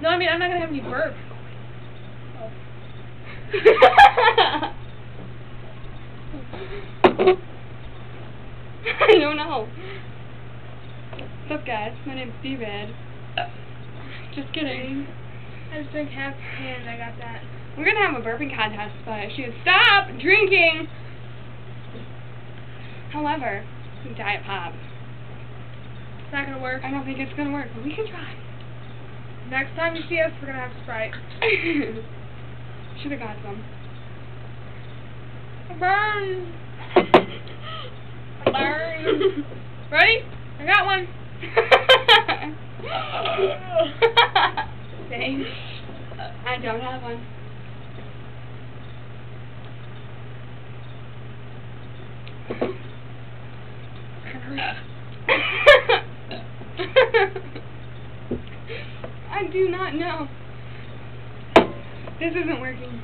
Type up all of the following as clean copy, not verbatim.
No, I mean, I'm not going to have any burp. I don't know. What's up, guys? My name's Steve-Ed. Just kidding. I just drank half and I got that. We're gonna have a burping contest, but she said, stop drinking! However, Diet Pop. It's not gonna work. I don't think it's gonna work, but we can try. Next time you see us, we're gonna have Sprite. Should have got some. Burn! Burn! Ready? I got one. Thanks. I don't have one. I do not know. This isn't working.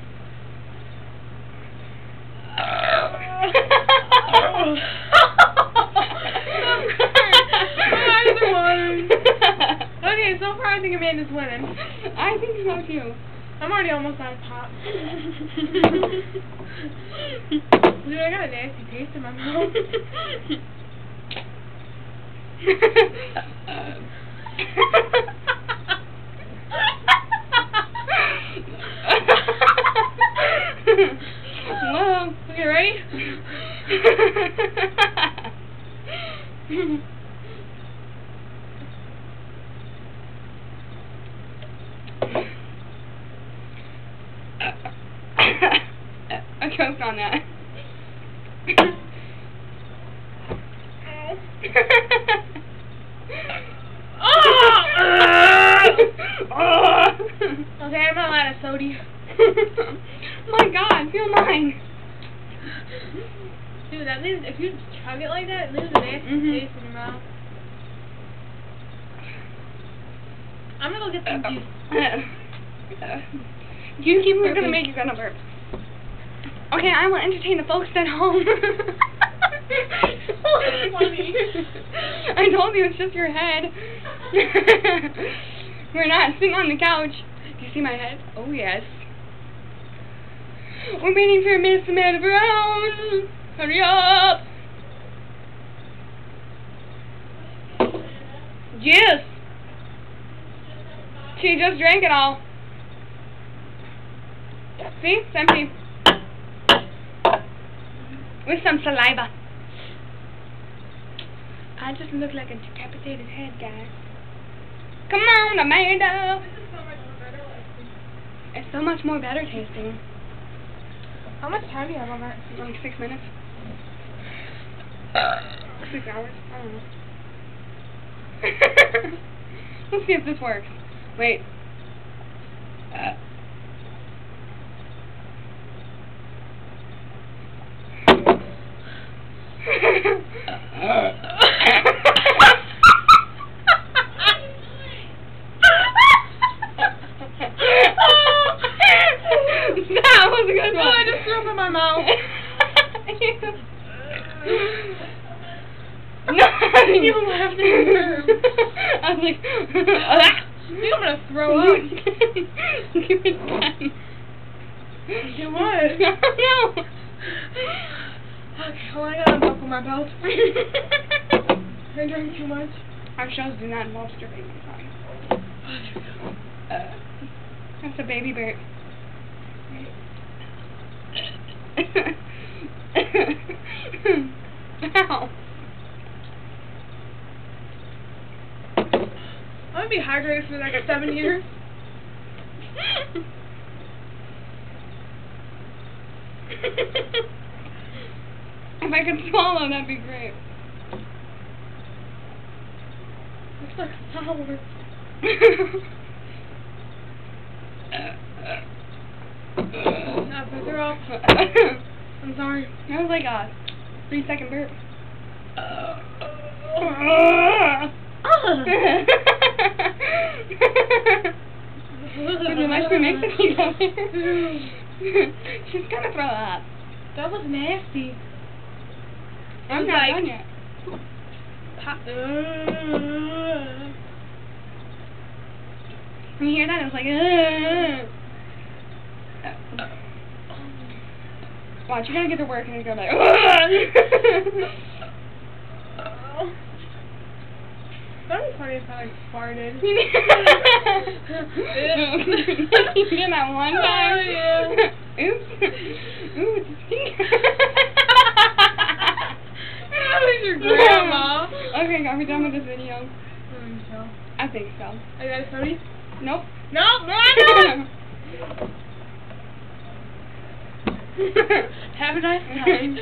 Okay, so far I think Amanda's winning. I think so too. I'm already almost out of pop. Dude, I got a nasty taste in my mouth. Whoa. Okay, ready? I choked on that. Okay, I'm not out of soda. My God, feel mine. Dude, that leaves, if you chug it like that, it leaves a nasty taste in your mouth. I'm gonna go get some juice. You keep we're gonna make you gonna burp. Okay, I will entertain the folks at home. That's funny. I told you it's just your head. We're not sitting on the couch. Do you see my head? Oh yes. We're waiting for Miss Amanda Brown. Hurry up. Yes. She just drank it all. See? It's empty. With some saliva. I just look like a decapitated head, guys. Come on, Amanda. It's so much more better tasting. How much time do you have on that? Like 6 minutes. 6 hours? I don't know. Let's see if this works. Wait. That was a good one. Oh, I just threw up in my mouth. No, you laughed at me. I was like, I think I'm gonna throw up. Give it time. You what? No. Okay, well I gotta unbuckle my belt. I drank too much. Our shows do not involve stripping, I'm sorry. That's a baby bird. Ow. I'm gonna be hydrated for the next 7 years. If I could swallow, that'd be great. Looks like sour. Not put her off. I'm sorry. That was like a 3-second burp. Would you like to make the tea down here? She's gonna throw up. That was nasty. I'm not done yet. When you hear that, it's like, watch, you gotta get to work and go like, That'd be funny if I like farted. You did that one time? Oh, yeah. Oops. Ooh, it's a stink. That was your grandma. Okay, are we done with this video? So. I think so. I got a Sony? Nope. Nope, no, Have a nice time.